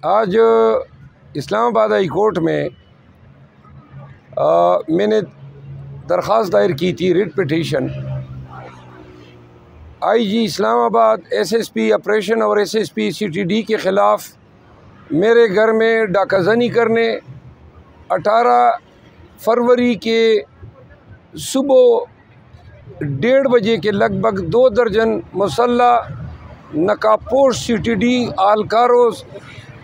आज Islamabad high court में मैंने दरख्वास्त दायर की थी, writ petition. IG Islamabad, SSP operation और एसएसपी सीटीडी के ख़िलाफ़ मेरे घर में डाकाज़नी करने 18 फरवरी के सुबह 1:30 बजे के लगभग 2 दर्जन मुसल्लह नकाबपोश सीटीडी आलकारों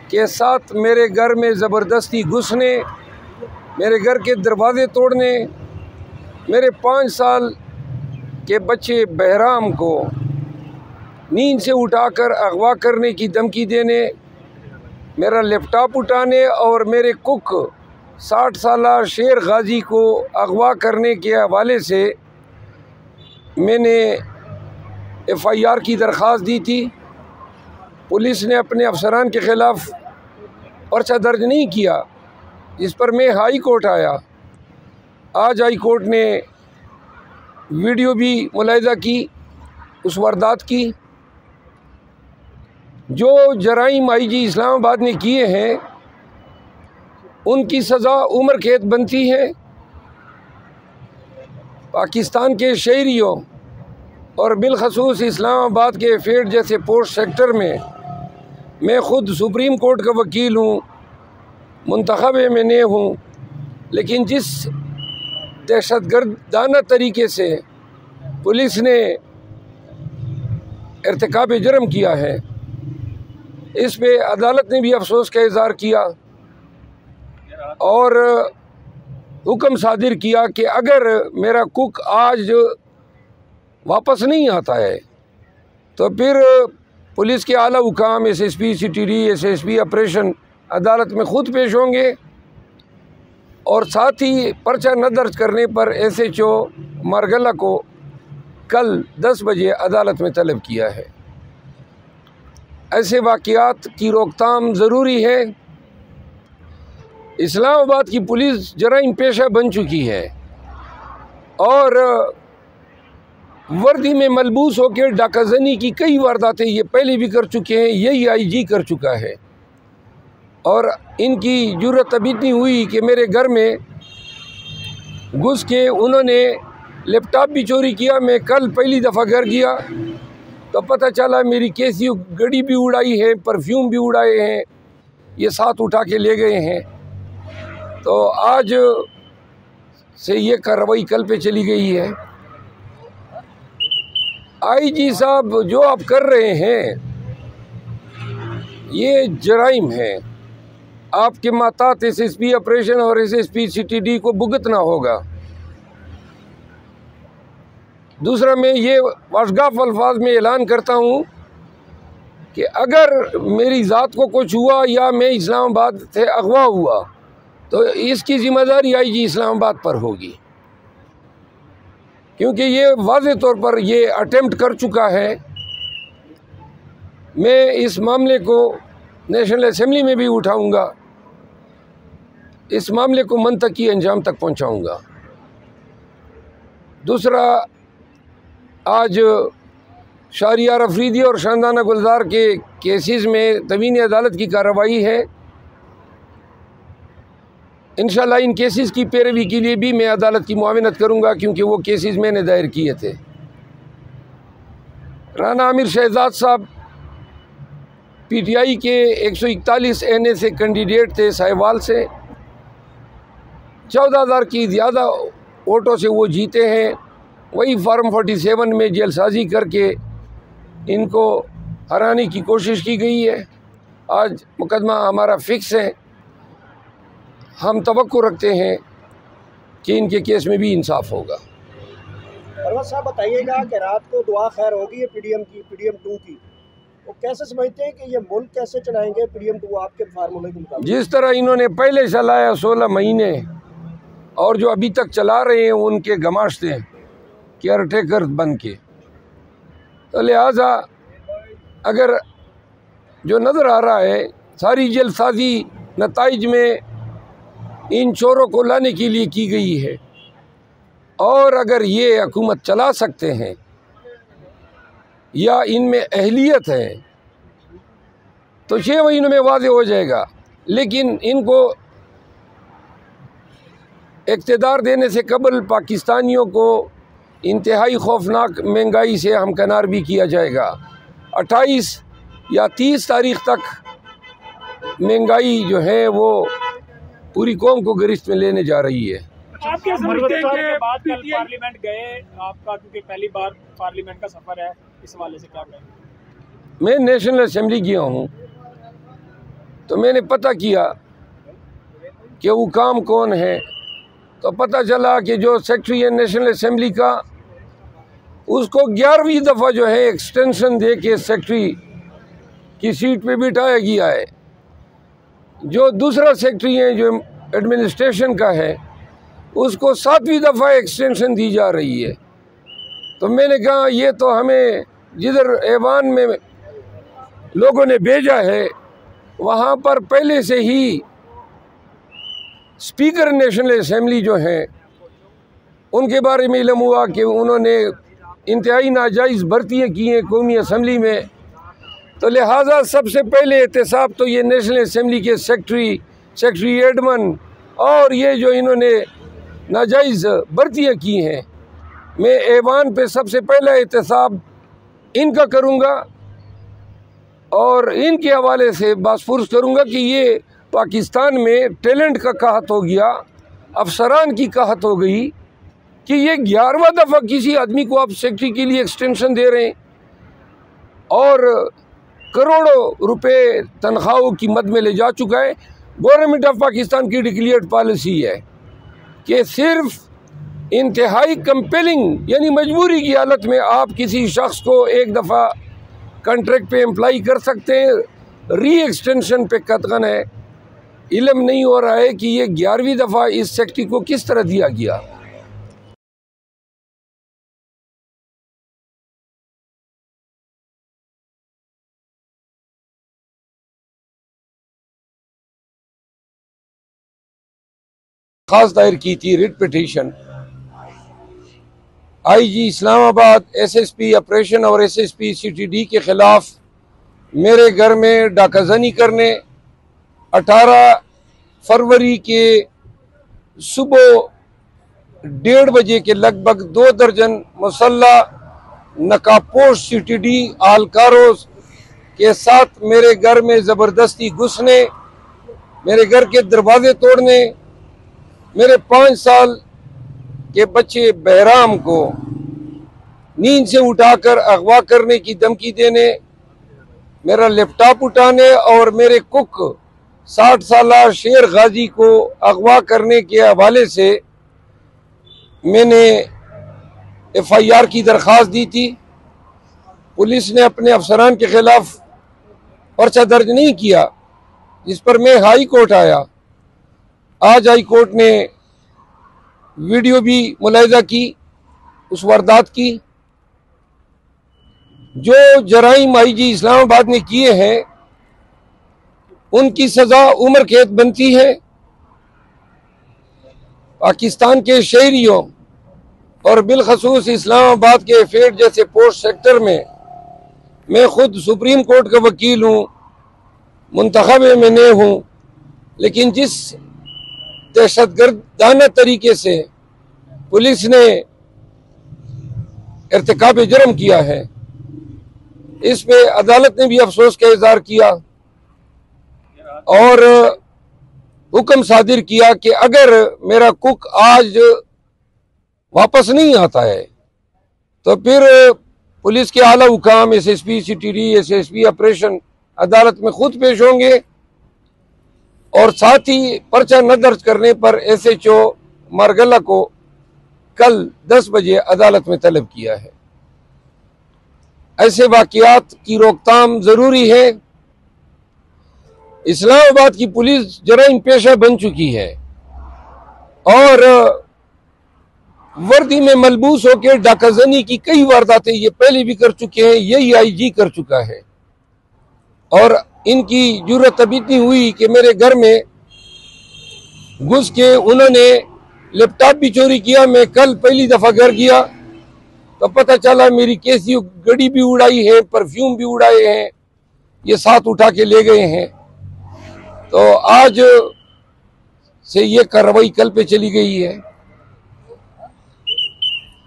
के साथ मेरे घर में ज़बरदस्ती घुसने, मेरे घर के दरवाज़े तोड़ने, मेरे 5 साल के बच्चे बहराम को नींद से उठाकर अगवा करने की धमकी देने, मेरा लैपटॉप उठाने और मेरे कुक 60 साला शेर गाजी को अगवा करने के हवाले से मैंने FIR की दरख्वास्त दी थी। पुलिस ने अपने अफसरान के ख़िलाफ़ पर्चा दर्ज नहीं किया, जिस पर मैं हाई कोर्ट आया। आज हाई कोर्ट ने वीडियो भी मुलाहिज़ा की उस वारदात की। जो जराइम आईजी इस्लामाबाद ने किए हैं उनकी सज़ा उम्र कैद बनती है। पाकिस्तान के शहरियों और बिलखसूस इस्लामाबाद के फेड जैसे पोस्ट सेक्टर में मैं ख़ुद सुप्रीम कोर्ट का वकील हूँ, मुंतखब मैंने हूँ, लेकिन जिस दहशतगर्दाना तरीके से पुलिस ने इर्तिकाब जुर्म किया है, इस पे अदालत ने भी अफसोस का इज़हार किया और हुक्म सादिर किया कि अगर मेरा कुक आज वापस नहीं आता है तो फिर पुलिस के आला हुकाम SSP CTD, SSP ऑपरेशन अदालत में ख़ुद पेश होंगे और साथ ही पर्चा न दर्ज करने पर SHO मारगला को कल 10 बजे अदालत में तलब किया है। ऐसे वाक़यात की रोकथाम ज़रूरी है। इस्लामाबाद की पुलिस जराइम पेशा बन चुकी है और वर्दी में मलबूस होकर डाकाज़नी की कई वारदातें ये पहले भी कर चुके हैं। यही IG कर चुका है और इनकी जुर्रत अभी इतनी हुई कि मेरे घर में घुस के उन्होंने लैपटॉप भी चोरी किया। मैं कल पहली दफ़ा घर गया तो पता चला मेरी कैसियो घड़ी भी उड़ाई है, परफ्यूम भी उड़ाए हैं, ये साथ उठा के ले गए हैं। तो आज से ये कार्रवाई कल पे चली गई है। IG साहब, जो आप कर रहे हैं ये जराइम है। आपके मातात SSP ऑपरेशन और SSP CTD को भुगतना होगा। दूसरा, मैं ये वाशगाफ अल्फाज में ऐलान करता हूँ कि अगर मेरी ज़ात को कुछ हुआ या मैं इस्लामाबाद से अगवा हुआ तो इसकी ज़िम्मेदारी IG इस्लामाबाद पर होगी, क्योंकि ये वाज़े तौर पर ये अटेम्प्ट कर चुका है। मैं इस मामले को नेशनल असेंबली में भी उठाऊंगा, इस मामले को मंतकी अंजाम तक पहुंचाऊंगा। दूसरा, आज शाहरियार अफरीदी और शानदाना गुलजार के केसेस में तवीनी अदालत की कार्रवाई है। इंशाल्लाह इन केसेस की पैरवी के लिए भी मैं अदालत की मुआविनत करूंगा, क्योंकि वो केसेस मैंने दायर किए थे। राना आमिर शहजाद साहब PTI के 141 NA से कैंडिडेट थे, साहिवाल से 14,000 की ज़्यादा वोटों से वो जीते हैं। वही फार्म 47 में जेलसाजी करके इनको हराने की कोशिश की गई है। आज मुकदमा हमारा फिक्स है। हम तवक्को रखते हैं कि इनके केस में भी इंसाफ होगा। परवेज़ साहब, बताइएगा कि रात को दुआ खैर होगी है PDM 2 की, वो कैसे समझते हैं कि ये मुल्क कैसे चलाएंगे PDM 2 आपके फार्मूले के मुताबिक? जिस तरह इन्होंने पहले चलाया 16 महीने और जो अभी तक चला रहे हैं उनके गमाश्ते केयर टेकर बन के, तो लिहाजा अगर जो नज़र आ रहा है सारी जल्दसाजी नताइज में इन चोरों को लाने के लिए की गई है, और अगर ये हुकूमत चला सकते हैं या इनमें अहलियत है तो 6 महीनों में वाज़ेह हो जाएगा। लेकिन इनको इक़्तिदार देने से कबल पाकिस्तानियों को इंतहाई खौफनाक महंगाई से हमकनार भी किया जाएगा। 28 या 30 तारीख़ तक महंगाई जो है वो पूरी कौम को गिरफ्त में लेने जा रही है। आप क्या समझते हैं कि बाद कल पार्लियामेंट गए आपका, क्योंकि पहली बार पार्लियामेंट का सफ़र है, इस हवाले से क्या कहेंगे? मैं नेशनल असेंबली गया हूँ तो मैंने पता किया कि वो काम कौन है, तो पता चला कि जो सेक्रेटरी है नेशनल असेंबली का, उसको 11वीं दफ़ा जो है एक्सटेंशन दे के सेक्रेटरी की सीट पे बिठाया गया है। जो दूसरा सेक्रेटरी है जो एडमिनिस्ट्रेशन का है, उसको 7वीं दफ़ा एक्सटेंशन दी जा रही है। तो मैंने कहा ये तो हमें जिधर ऐवान में लोगों ने भेजा है वहाँ पर पहले से ही स्पीकर नेशनल असेंबली जो हैं उनके बारे में इल्म हुआ कि उन्होंने इंतहाई नाजायज़ भर्तियाँ की हैं कौमी असम्बली में। तो लिहाजा सबसे पहले एहतसाब तो ये नेशनल असेंबली के सेक्रेटरी एडमन और ये जो इन्होंने नाजायज़ भर्तियाँ की हैं, मैं ऐवान पे सबसे पहला एहतसाब इनका करूँगा और इनके हवाले से बासपुरस करूँगा कि ये पाकिस्तान में टैलेंट का कहत हो गया, अफसरान की कहत हो गई कि ये 11वां दफ़ा किसी आदमी को आप सेक्रेटरी के लिए एक्सटेंशन दे रहे हैं और करोड़ों रुपए तनख्वाहों की मद में ले जा चुका है। गवर्नमेंट ऑफ पाकिस्तान की डिक्लेयर्ड पॉलिसी है कि सिर्फ इंतहाई कंपेलिंग यानी मजबूरी की हालत में आप किसी शख्स को एक दफ़ा कॉन्ट्रैक्ट पे एम्प्लाई कर सकते हैं, री एक्सटेंशन पे कतगन है। इल्म नहीं हो रहा है कि ये 11वीं दफ़ा इस सेक्रेटरी को किस तरह दिया गया। खास दायर की थी writ petition IG Islamabad SSP operation और SSP CTD के खिलाफ मेरे घर में डाकाजनी करने 18 फरवरी के सुबह 1:30 बजे के लगभग 2 दर्जन मुसल्ला नकाबपोश CTD आलकारों के साथ मेरे घर में ज़बरदस्ती घुसने, मेरे घर के दरवाजे तोड़ने, मेरे 5 साल के बच्चे बहराम को नींद से उठाकर अगवा करने की धमकी देने, मेरा लैपटॉप उठाने और मेरे कुक 60 साला शेर गाजी को अगवा करने के हवाले से मैंने FIR की दरख्वास्त दी थी। पुलिस ने अपने अफसरान के खिलाफ पर्चा दर्ज नहीं किया, जिस पर मैं हाई कोर्ट आया। आज हाई कोर्ट ने वीडियो भी मुलाहिजा की उस वारदात की। जो जराइम IG इस्लामाबाद ने किए हैं उनकी सज़ा उम्र कैद बनती है। पाकिस्तान के शहरियों और बिलखसूस इस्लामाबाद के फेड जैसे पोस्ट सेक्टर में मैं खुद सुप्रीम कोर्ट का वकील हूँ, मुंतखब MNA हूँ, लेकिन जिस दहशतगर्दाना तरीके से पुलिस ने इर्तिकाब जुर्म किया है, इस पे अदालत ने भी अफसोस का इजहार किया और हुक्म सादिर किया कि अगर मेरा कुक आज वापस नहीं आता है तो फिर पुलिस के आला हुकाम SSP CTD SSP ऑपरेशन अदालत में खुद पेश होंगे और साथ ही पर्चा न दर्ज करने पर SHO मारगला को कल 10 बजे अदालत में तलब किया है। ऐसे वाक़यात की रोकथाम ज़रूरी है। इस्लामाबाद की पुलिस जराइम पेशा बन चुकी है और वर्दी में मलबूस होकर डाकाजनी की कई वारदातें ये पहले भी कर चुके हैं, यही IG कर चुका है। और इनकी जुर्रत अभी इतनी हुई कि मेरे घर में घुस के उन्होंने लैपटॉप भी चोरी किया। मैं कल पहली दफ़ा घर गया तो पता चला मेरी कैसी गड़ी भी उड़ाई है, परफ्यूम भी उड़ाए हैं ये साथ उठा के ले गए हैं। तो आज से ये कार्रवाई कल पे चली गई है।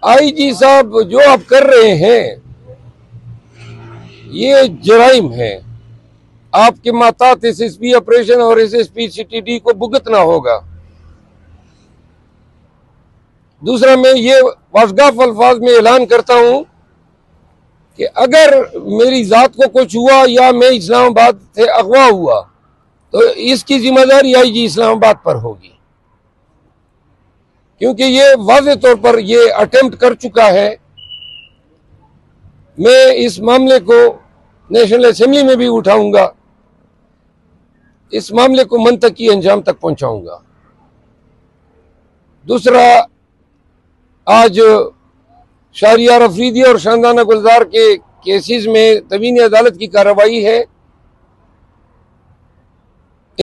आईजी साहब जो आप कर रहे हैं ये जराइम है। आपके मातात एसएसपी ऑपरेशन और एसएसपी सीटीडी को भुगतना होगा। दूसरा, मैं ये वाज़गाफ़ अल्फाज में ऐलान करता हूं कि अगर मेरी जात को कुछ हुआ या मैं इस्लामाबाद से अगवा हुआ तो इसकी जिम्मेदारी आईजी इस्लामाबाद पर होगी, क्योंकि ये वाज़े तौर पर ये अटेम्प्ट कर चुका है। मैं इस मामले को नेशनल असेंबली में भी उठाऊंगा, इस मामले को मंतकी अंजाम तक पहुंचाऊंगा। दूसरा, आज शहरियार अफरीदी और शानदाना गुलजार के केसेस में तवीनी अदालत की कार्रवाई है।